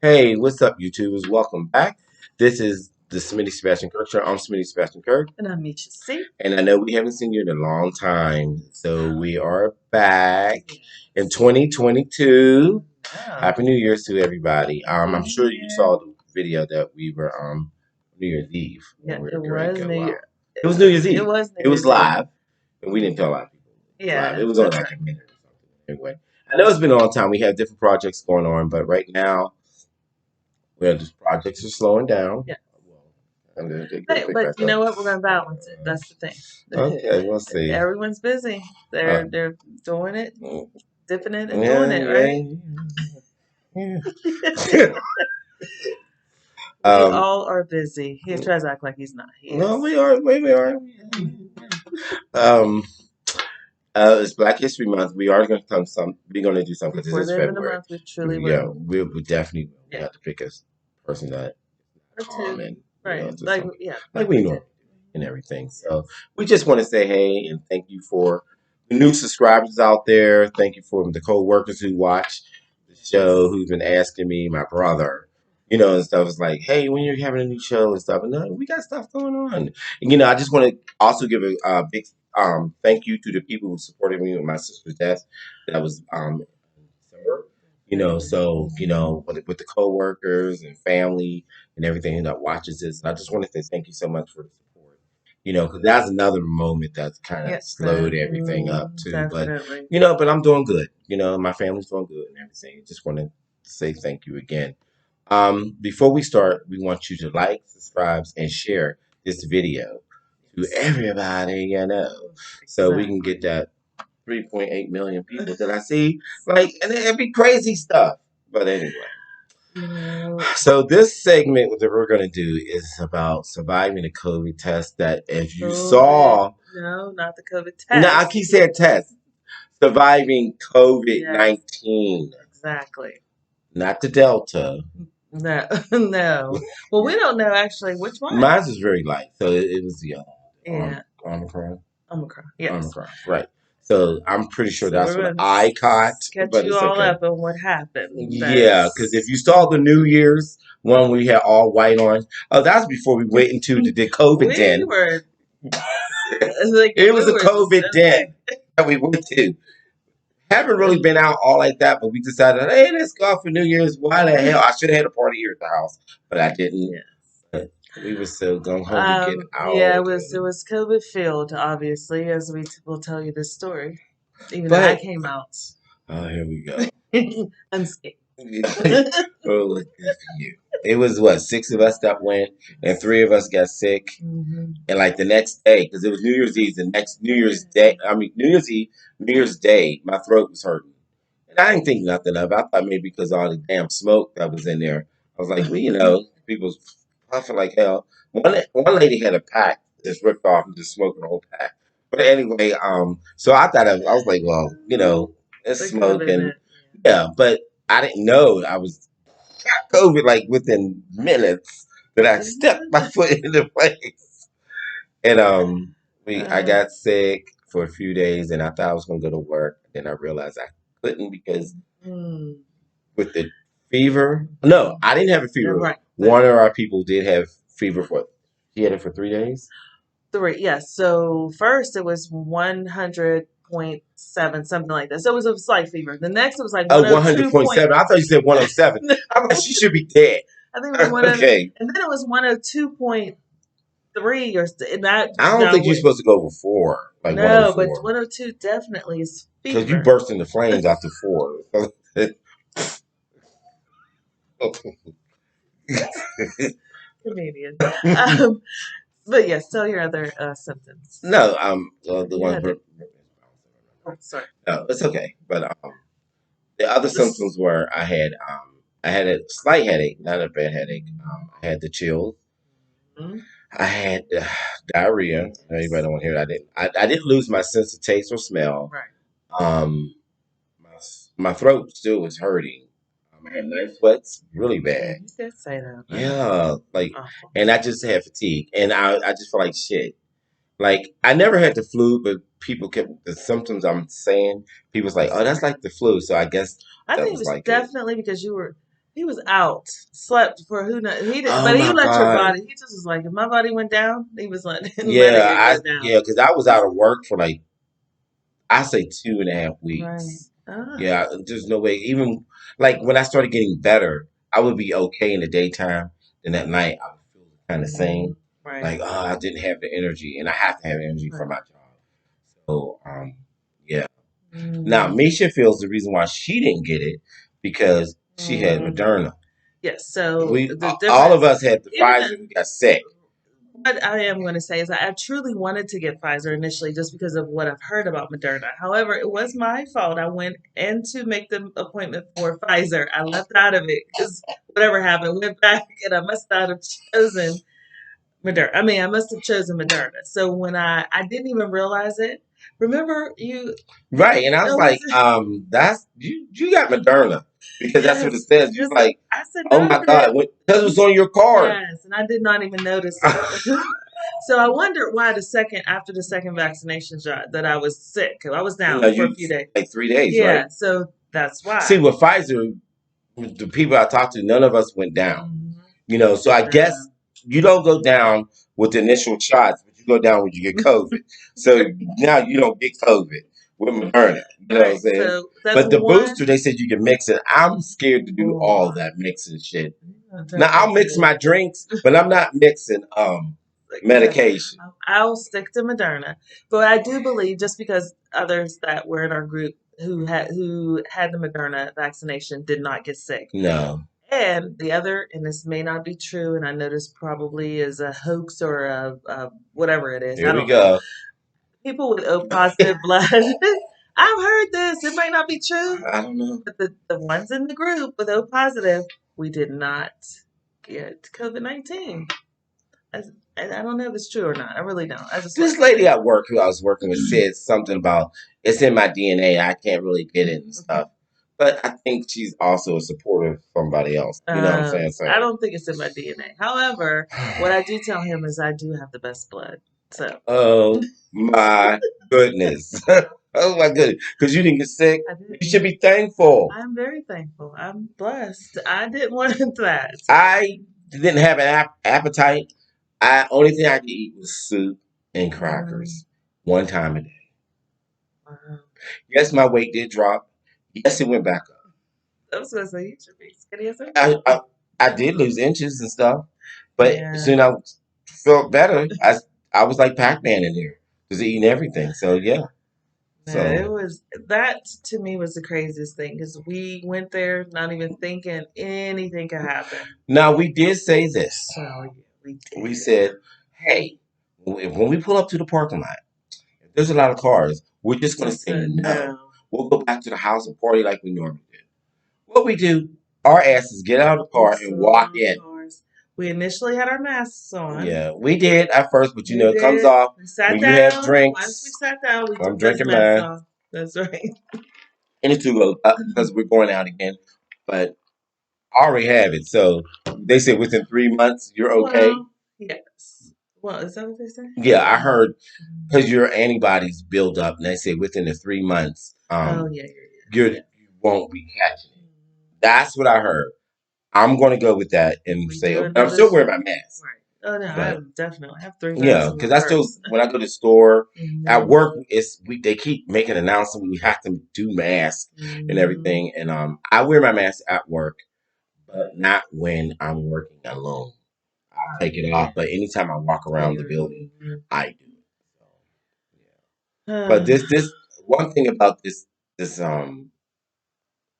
Hey, what's up, YouTubers? Welcome back. This is the Smitty Sebastian Kirk Show. I'm Smitty Sebastian Kirk, And I'm Misha C. and I know we haven't seen you in a long time, so we are back in 2022. Yeah. Happy New Year's to everybody. I'm Happy sure New you Year. saw the video that we were New Year's Eve when Yeah, we were it going was to New go Year. out. It was New Year's It Eve. was It New was Year's Eve. live, and we didn't tell a lot of people it was live. Yeah, It was only that's like right. a minute or something. Anyway, I know it's been a long time. We have different projects going on, but right now, well, the projects are slowing down. Yeah. And they get But, picked but back you up. know what? We're gonna balance it. That's the thing. Okay, we'll see. Everyone's busy. Uh, They're doing it, dipping it, and doing yeah, it, right? yeah, yeah. We um, all are busy. He tries to act like he's not. He no, is. we are. We are. Um, it's Black History Month. We are going to come some. We're going to do something because Before this is the end of the February. month, we truly Yeah, will. we definitely will. We Yeah. have to pick a person that Or calm two. and Right. do Like something yeah, like like we we did. normally do and everything. So Yes. we just want to say hey and thank you for the new subscribers out there. Thank you for the co-workers who watch the show, who've been asking me, my brother, and stuff. It's like, hey, when you're having a new show and stuff, and we got stuff going on. And, I just want to also give a big thank you to the people who supported me with my sister's death. That was in December. So with the coworkers and family and everything that watches this. And I just want to say thank you so much for the support. Because that's another moment that's kind of Yeah. slowed everything up too. But Definitely. but I'm doing good. My family's doing good and everything. Just want to say thank you again. Before we start, we want you to like, subscribe, and share this video to everybody so we can get that 3.8 million people that I see. And it'd be crazy stuff. But anyway. You know, So this segment that we're going to do is about surviving a COVID test. That if you COVID. saw, No, not the COVID no, I test. keep saying test, surviving COVID Yes, 19, exactly. not the Delta. No, no. Well, we don't know actually which one. Mine was very light, so it was the Yeah, Omicron. Omicron. Yes. Omicron, right? So I'm pretty sure So that's we're what going to I caught, catch but you it's all okay. up on what happened. Yeah, because if That's you saw the New Year's one, we had all white on. Oh, that's before we went into the COVID we den. were like It we was a were just COVID den that we went to. Haven't really been out all like that, but we decided, hey, let's go out for New Year's. Why the hell? I should have had a party here at the house, but I didn't. yes. But we were so gung ho to get Yeah, out. it was COVID filled, obviously, as will tell you this story. Even though I But came out here we go. unscathed. Oh, look good for you. It was what, six of us that went, and three of us got sick. Hmm. And like the next day, because it was New Year's Eve, the next New Year's Day, I mean, New Year's Eve, New Year's Day, my throat was hurting. And I didn't think nothing of it. I thought maybe because all the damn smoke that was in there. I was like, well, people was puffing like hell. One lady had a pack just ripped off and just smoking the whole pack. But anyway, so I was like, well, it's That could have been smoking. it. Yeah, but I didn't know I was got COVID like within minutes that I stepped my foot in the place. And I Uh, got sick for a few days, and I thought I was gonna go to work. Then I realized I couldn't because mm, with the fever. No, I didn't have a yeah, fever. right. One of our people did have fever for. He had it for 3 days. Three, yes. So first it was 100.7, something like that. So it was a slight fever. The next it was like Oh, 102 point. 100.7. I thought you said 107. No, I'm like, she should be dead. I think it was Okay. and then it was 102.3 and that I don't now think you're supposed to go over four, like no, but 104. 102 definitely is Because you fever. burst into flames after four. Comedian. Um, but yes, tell your other symptoms. No, the You one. had it. Oh, sorry. No, it's okay. But the other This, symptoms were I had a slight headache, not a bad headache. I had the chills. mm, I had diarrhea. Everybody yes. don't want to hear that. I didn't lose my sense of taste or smell. Right. Um, my throat still was hurting. I had night sweats really Yeah, bad. you did say that. That's Yeah, awful. and I just had fatigue, and I just felt like shit. Like I never had the flu, but people kept the symptoms I'm saying. People's like, oh, that's like the flu. So I guess I that think it was was like it. definitely because He was out, slept for who knows. He did, Oh but he my let your God. body. He just was like, if my body went down, he was letting Yeah, it go down. because I was out of work for like I say 2.5 weeks. Right. Ah. Yeah, there's no way. Even like when I started getting better, I would be okay in the daytime. Then at night, I would feel kind of same. Right. Like, oh, I didn't have the energy, and I have to have energy for Right. my job. So, yeah. Now, Mm. Misha feels the reason why she didn't get it because she had Mm. Moderna. Yes. So We the all of difference, us had the even Pfizer. We got sick. what I am going to say is I truly wanted to get Pfizer initially just because of what I've heard about Moderna. However, it was my fault. I went in to make the appointment for Pfizer. I left out of it because whatever happened, went back and I must not have chosen Moderna. I mean, I must have chosen Moderna. So when I didn't even realize it. Remember you? Right, and I was Oh, was like, it? that's you got Moderna because that's what it Yes. says. You Yes. like, I said no, oh I my did. God, because it was on your card. Yes, and I did not even notice it. So I wondered why after the second vaccination shot, that I was sick. I was down for a You few days. like 3 days, right? Yeah, so that's See, why. with Pfizer, the people I talked to, none of us went down. Mhm. So I guess No. you don't go down with the initial shots, but you go down when you get COVID. So now you don't get COVID with Moderna. You know what I'm Right. saying? So that's But the booster, one. they said you can mix it. I'm scared to do Oh, all that mixing shit. I Now don't I'll think mix so. my drinks, but I'm not mixing Like, yeah, medication. I'll stick to Moderna. But I do believe just because others that were in our group who had the Moderna vaccination did not get sick. No. And the other, and this may not be true, and I know this probably is a hoax or a whatever it is. I Here we don't know. go. People with O positive blood. I've heard this. It might not be true, I don't know. but the ones in the group with O positive, we did not get COVID-19. And I don't know if it's true or not. I really don't. I just This like to lady say. at work who I was working with said something about it's in my DNA. I can't really get it and stuff. But I think she's also a supporter of somebody else. You know what I'm saying? I So, don't think it's in my DNA. However, what I do tell him is I do have the best blood. So oh my goodness. Oh my goodness. Because you didn't get sick. I You should didn't. be thankful. I'm very thankful. I'm blessed. I didn't want that. I didn't have an appetite. Only thing I could eat was soup and Mm, crackers one time a day. wow. Yes, my weight did drop. Yes, it went back up. I was gonna say you should be skinny as I, a I, I did lose inches and stuff, but Yeah. soon I felt better. I was like Pac-Man in here, just eating everything. So yeah. No, it So was that to me was the craziest thing because we went there not even thinking anything could happen. now we did say this. Well, yeah, we We did. said, "Hey, when we pull up to the parking lot, if there's a lot of cars, we're just going to Just say no. no. We'll go back to the house and party like we normally do." What we do, our asses get out of the car and walk Of in. course. We initially had our masks on. Yeah, we did at first, but We it comes did. off We sat when you have down. Once we drinks. sat down, we I'm took those drinking masks mine. off. That's right. And it's too low because we're going out again. But I already have it. So they said within 3 months, you're okay. Well, yes. Well, is that what they say? Yeah, I heard because your antibodies build up, and they say within the 3 months, Oh, yeah, yeah, yeah. you won't be catching it. That's what I heard. I'm going to go with that and We say, do oh, but I'm another still wearing shot. my mask. Right. Oh, no, I But definitely have three yeah, masks in because my I still purse. when I go to the store at Hmm. work, they keep making announcements we have to do masks and Hmm. everything, and I wear my mask at work, but not when I'm working alone. I'll take it off, but anytime I walk Yeah, around the you're building, right. I do it. So, yeah. But Uh, this one thing about this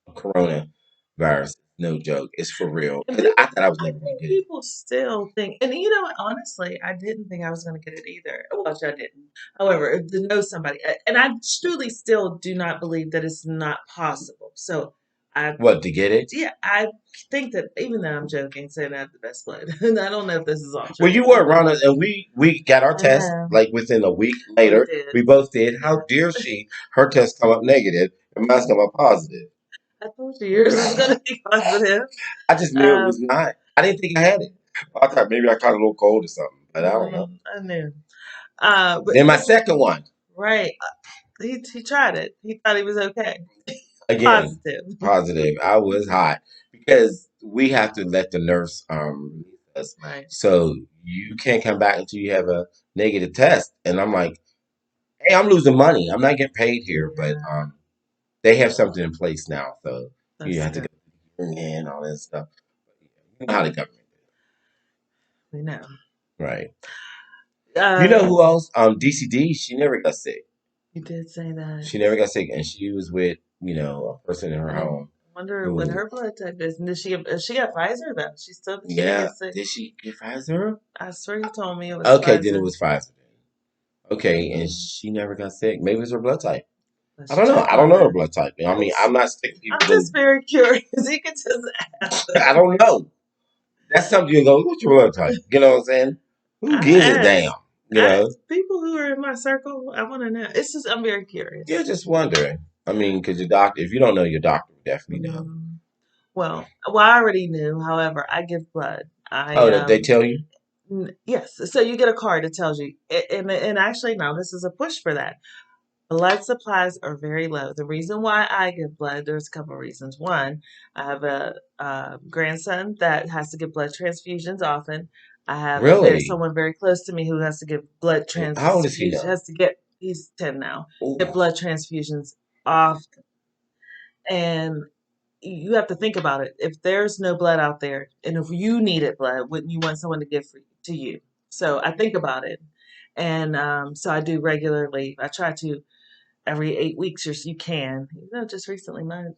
coronavirus, no joke, it's for real. and Because I people, thought I was I never going think to get it. people still think, and you know what, honestly, I didn't think I was going to get it either. Well, I didn't. However, to know somebody, and I truly still do not believe that it's not possible. So I, What to get it? yeah, I think that even though I'm joking, saying I have the best blood, and I don't know if this is all Well, true. you were around us, and we got our I test know. like within a week We later. did. We both did. How Yes. dare she? Her test come up negative, and mine's come up positive. I told you yours was going to be positive. I just knew it was Um, not. I didn't think I had it. I thought maybe I caught a little cold or something, but I don't know. I knew. But Then my people, second one, right. He tried it. He thought he was okay. again, Positive. positive. I was hot because we have to let the nurse release us. Right. So you can't come back until you have a negative test. And I'm like, hey, I'm losing money. I'm not getting paid here, but Yeah, they have something in place now. So you that's have to good. go and all that stuff. You know how the government We know. is, right? You know Uh, who else? DCD. She never got sick. you did say that. She never got sick, and she was with a person in her I home wonder what who, her blood type is. And did she got Pfizer though? She didn't yeah, get sick. did she get Pfizer? I swear you told me it was Okay, then it Pfizer. was Pfizer. Okay, and Mm, she never got sick. Maybe it's her blood type. I let's don't know. check I don't on know her her. blood type. I mean, I'm Let's, not sticking I'm people just in. very curious. You could just ask I them. don't know. That's something you go, what's your blood type? You know what I'm saying? Who I gives a damn? ask. You I know? ask people who are in my circle. I want to know. It's just I'm very You're curious. just wondering. I mean, because your doctor, if you don't know, your doctor would definitely know. Mm, well, I already knew. However, I give blood. I Oh, they tell you? yes. So you get a card that tells you, and actually now this is a push for that. Blood supplies are very low. The reason why I give blood, there's a couple of reasons. One, I have a grandson that has to get blood transfusions often. I have Really? someone very close to me who has to get blood How old is he transfusions. now? He's 10 now. Get Ooh, blood transfusions often, and you have to think about it. If there's no blood out there, and if you needed blood, wouldn't you want someone to give to you? So I think about it, and so I do regularly. I try to every 8 weeks or so you can. Just recently, mine.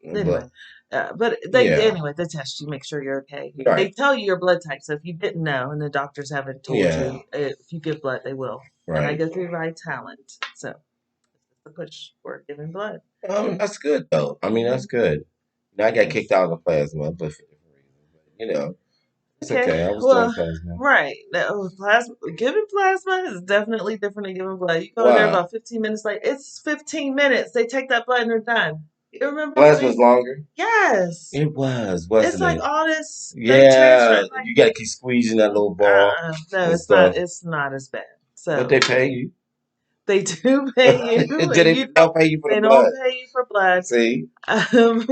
Anyway, but but yeah, anyway, they test you, make sure you're okay. They right. tell you your blood type. So if you didn't know, and the doctors haven't told Yeah, you, if you give blood, they will. And I right. go through right talent, so it's the push for giving blood. That's good though. I mean, that's Mhm. good. Now I got kicked Yes. out of the plasma, but for different reasons. But, it's Okay. okay. I was doing Well, plasma. right. Now, plasma giving plasma is definitely different than giving blood. You go in there Why? about 15 minutes. Like it's 15 minutes. They take that blood and they're done. You remember Plasma's me? longer? Yes. It was, It's wasn't like it? all this. They transfer Yeah, it like you got to keep squeezing that little ball no, and it's not. stuff. It's not as bad. But So they pay you. they do pay you, Did and they they'll pay you for the they don't blood? pay you for blood. See, Um,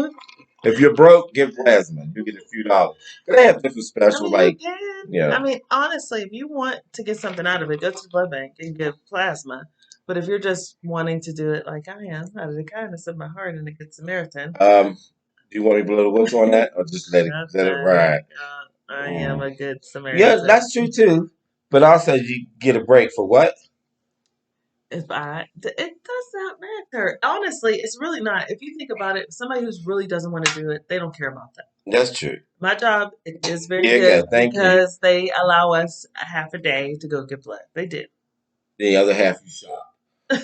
if you're broke, give plasma. You get a few dollars. They have different I specials, mean, you like can. yeah. I mean, honestly, if you want to get something out of it, go to the blood bank and give plasma. But if you're just wanting to do it like I am, out of the kindness of my heart and a good Samaritan, Do you want me to blow the whistle on that, or just shut let it the heck ride? up. I am Mm. a good Yeah, Samaritan. that's true too. But also, you get a break for what? It does not matter. Honestly, it's really not. If you think about it, somebody who's really doesn't want to do it, they don't care about that. That's true. My job it is very Yeah, good good. Thank you. because they allow us a half a day to go get blood. They do. The other half you shop.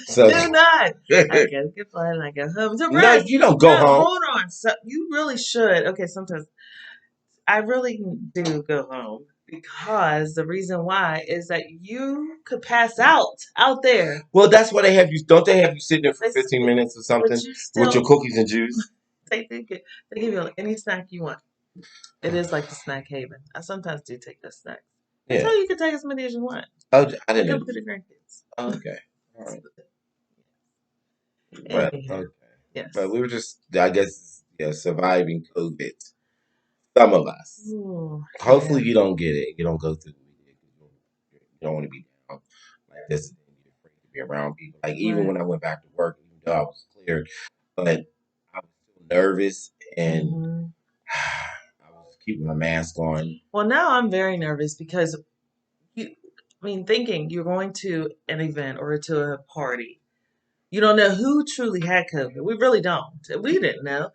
So Do not. I go get blood and I go home. The no, rest, you don't go no, home. hold on. So you really should. Okay, sometimes I really do go home because the reason why is that you could pass out there. Well, that's why they have you. Don't they have you sitting there for They, 15 minutes or but something you with your still cookies and juice? they give you any snack you want. It is like the snack haven. I sometimes do take those snacks. They Yeah. tell you can take as many as you want. Oh, I didn't Give know them that. to the grandkids. Oh, okay. All right. But Anyhow, okay. But yes. we were just, I guess, yeah, surviving COVID. Some of us. Ooh, yeah. Hopefully, you don't get it. You don't go through what we did. You don't want to be down like this. You're afraid to be around people. Like even Right. when I went back to work, even though I was cleared, but I was still nervous and Hmm. I was keeping my mask on. Well, now I'm very nervous because you, I mean, thinking you're going to an event or to a party, you don't know who truly had COVID. We really don't. We didn't know.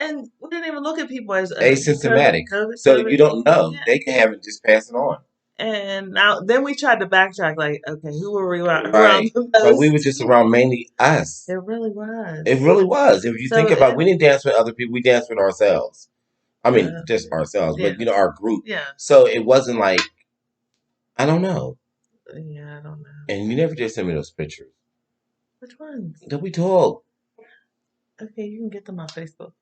And we didn't even look at people as COVID, Asymptomatic. COVID, So COVID. you don't know. Yeah. They can have it just pass it on. And now, then we tried to backtrack, like, okay, who were we around Right. the But we were most? just around mainly us. It really It was. really was. If you So, think about it, we didn't dance with other people, we danced with ourselves. I mean, uh, just ourselves, yeah, but our group. yeah, So it wasn't like, I don't know. yeah, I don't know. And you never did send me those pictures. Which ones? That we talk. Okay, you can get them on Facebook.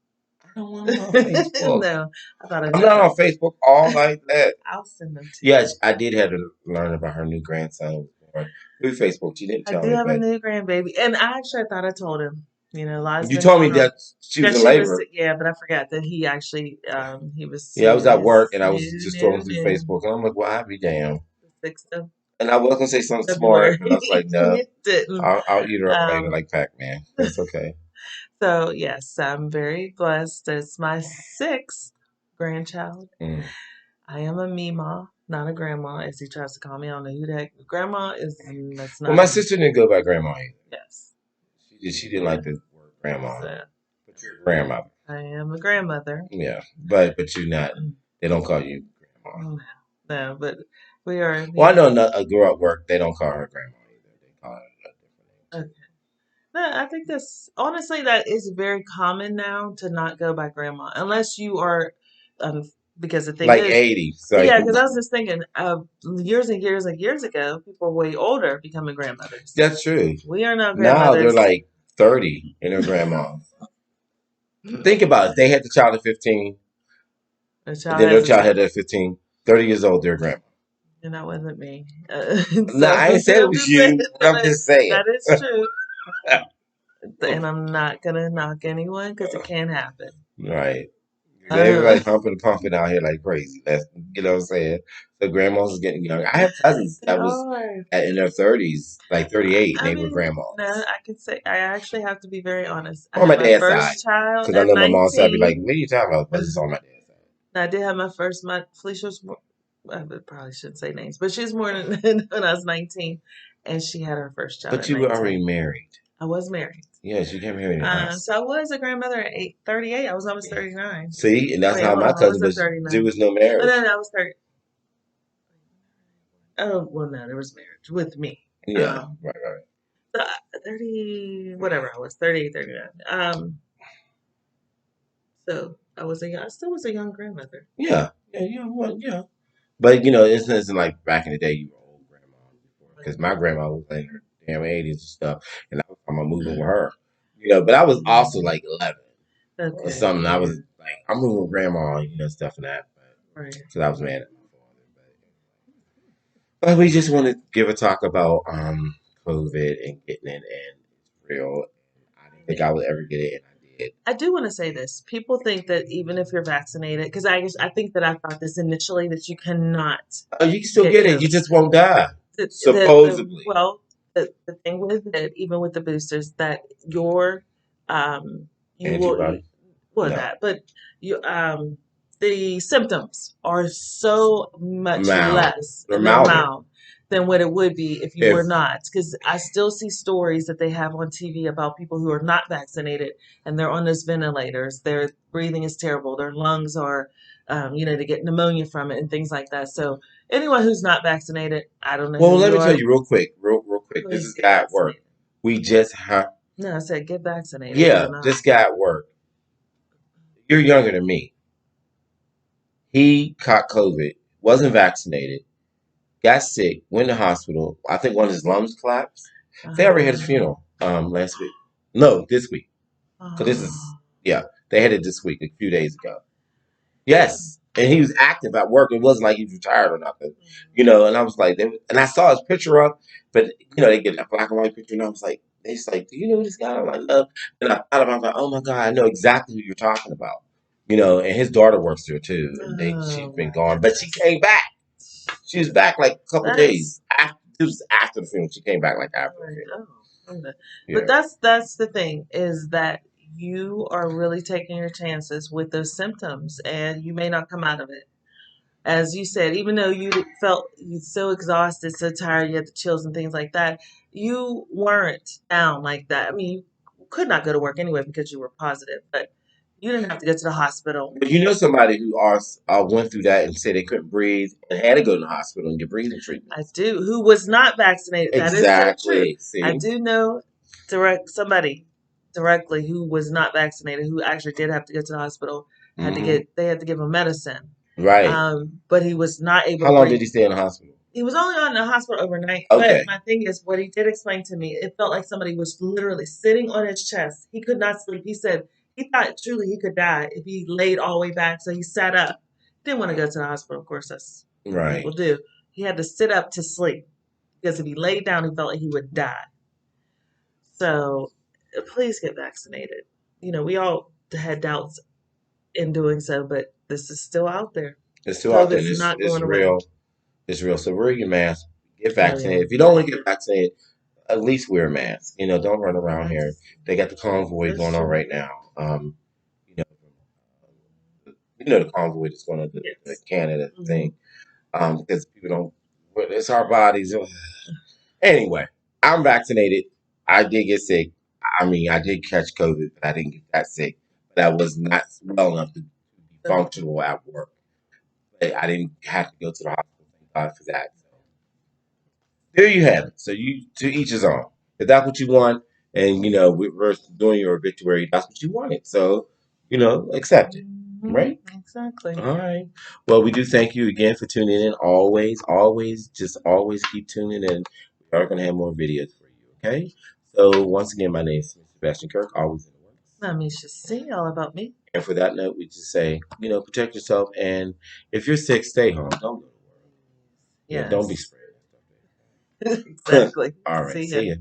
I don't want them on Facebook. No, I thought I I'm took not them. on Facebook all like that. I'll send them to you. Yes, I did have to learn about her new grandson was born through Facebook. She didn't I tell do me, have a but new grandbaby, and I actually thought I told him. Liza You told me Minnelli. that she was That in she was, labor. yeah, but I forgot that he actually, he was Yeah, I was at work his and I was just scrolling through new, Facebook and I'm like, well, I'll be damned. the 6th of And I was gonna say something smart, February. but I was like, no, It didn't. I'll eat her up later Um, like Pac-Man. That's okay. so yes, I'm very blessed. It's my sixth grandchild. Mm. I am a Mima, not a grandma, as he tries to call me. I don't know who that grandma is. That's Well, not my me. sister didn't go by grandma either. Yes. She didn't like the word grandma, So but you're a grandmother. I am a grandmother. Yeah, but you're not. Mm, They don't call you grandma. no, no, but we are Well, I me. know a girl at work. They don't call her grandma either. They call her a different name too. Okay. No, I think that's honestly that is very common now to not go by grandma unless you are, um, because the thing Like is, 80. So yeah, because I was just thinking of years and years and years ago, people were way older becoming grandmothers. that's true. We are now Now they're grandmothers. like 30 and they're grandmas. Think about it. If they had the child at 15, The and child then their has a child child. had at 15, 30 years old, they're grandma. And that wasn't me. No, So I ain't said it I'm was just saying you, but I'm that just saying. that is true. And I'm not gonna knock anyone because it can happen. Right. Uh, Everybody humping and pumping out here like crazy. That's you know what I'm saying. So grandmas is getting younger. I have cousins they that was are. in their 30s, like 38, and I they were mean, no, grandmas. I can say I actually have to be very honest. I On had my my dad's side, first child because I at know my mom's side be like, 19. "What are you talking about?" But it's on my dad's side. I did have my first. My Felicia was. I probably shouldn't say names, but she was born when I was 19, and she had her first child But at you were already 19. married. I was married. Yes, you came here in the house. So I was a grandmother at 38. I was almost Yeah. 39. See, and that's Wait, how hold my on. What cousin, was I but there 39? was no Oh, no, marriage. no, I was 30. Oh, well, no, there was marriage with me. Yeah, Um, right, right. so 30, whatever I was, 38, 39. So I still was a young grandmother. Yeah, yeah, yeah, well, yeah. But isn't like back in the day you were old grandma before because my grandma was in her damn 80s and stuff, and I was talking about moving with her. But I was also Mm, like 11 or okay, something. I yeah, was like, I'm moving with grandma, stuff and that. But right. because I was mad at my father. But we just want to give a talk about COVID and getting it, and it's real. I didn't think I would ever get it, and I did. I do want to say this. People think that even if you're vaccinated, because I think that I thought this initially that you cannot Oh, you can still get get it. You COVID. just won't die, The supposedly. well, the thing with it, even with the boosters, that your you will Antibody? well No. that, but you the symptoms are so much Mild. less, They're they're milder. mild than what it would be if you were If not. Because I still see stories that they have on TV about people who are not vaccinated and they're on those ventilators. Their breathing is terrible. Their lungs are, they get pneumonia from it and things like that. So anyone who's not vaccinated, I don't know who Well, let you me tell are, you real quick. This please is get guy at work. vaccinated. We just have, No, I said get vaccinated if yeah, you're not. this guy at work. You're younger than me. He caught COVID, wasn't vaccinated, got sick, went to the hospital. I think one of his lungs collapsed. They already had his Uh, funeral last week. No, this week. So this is oh, yeah, they had it this week, a few days ago. Yes. And he was active at work. It wasn't like he was retired or nothing, And I was like, and I saw his picture up, but they get a black and white picture, and I was like, they just like, do you know this guy? I'm like, no. And I thought about, it, I was like, oh my god, I know exactly who you're talking about, And his daughter works there too, and she's oh been my gone, but she goodness. came back. She was back like a couple That's days after. This was after the funeral. She came back like after the right. funeral. Oh, okay. But Yeah. that's the thing is that you are really taking your chances with those symptoms, and you may not come out of it. As you said, even though you felt you so exhausted, so tired, you had the chills and things like that, you weren't down like that. I mean, you could not go to work anyway because you were positive, but you didn't have to go to the hospital. But you know somebody who went through that and said they couldn't breathe and had to go to the hospital and get breathing I treatments. do, who was not vaccinated. That is so true. Exactly. I See? do know somebody directly who was not vaccinated who actually did have to go to the hospital. Hmm. They had to give him medicine, Right. but he was not able How to long did breathe. he stay in the hospital? He was only on the hospital overnight. But Okay. my thing is, what he did explain to me, it felt like somebody was literally sitting on his chest. He could not sleep. He said he thought truly he could die if he laid all the way back. So he sat up. Didn't want to go to the hospital. Of course, that's what people Right. do. He had to sit up to sleep because if he laid down, he felt like he would die. So please get vaccinated. You know, we all had doubts in doing so, but this is still out there. It's still out there, and COVID's not it's going away. real. It's real. So wear your mask. Get Oh yeah. vaccinated. If you don't want to get vaccinated, at least wear a mask. Don't run around here. That's They got the convoy that's going on true. right now. You know, the convoy that's going to the Yes. Canada Hmm. thing. Because people don't. Well, it's our bodies. Anyway, I'm vaccinated. I did get sick. I mean, I did catch COVID, but I didn't get that sick. But I was not well enough to be functional at work. But I didn't have to go to the hospital. Thank God for that. So there you have it. So you to each his own. If that's what you want, and we're doing your obituary, that's what you wanted. So accept it, Hmm. right? Exactly. All right. Well, we do thank you again for tuning in. Always, always, just always keep tuning in. We are going to have more videos for you. Okay. So once again, my name is Sebastian Kirk. Always in the works. Let me just see all about me. And for that note, we just say, protect yourself. And if you're sick, stay home. Don't go to work. Don't be Yes. spreading that stuff. Exactly. All right. See ya. See ya.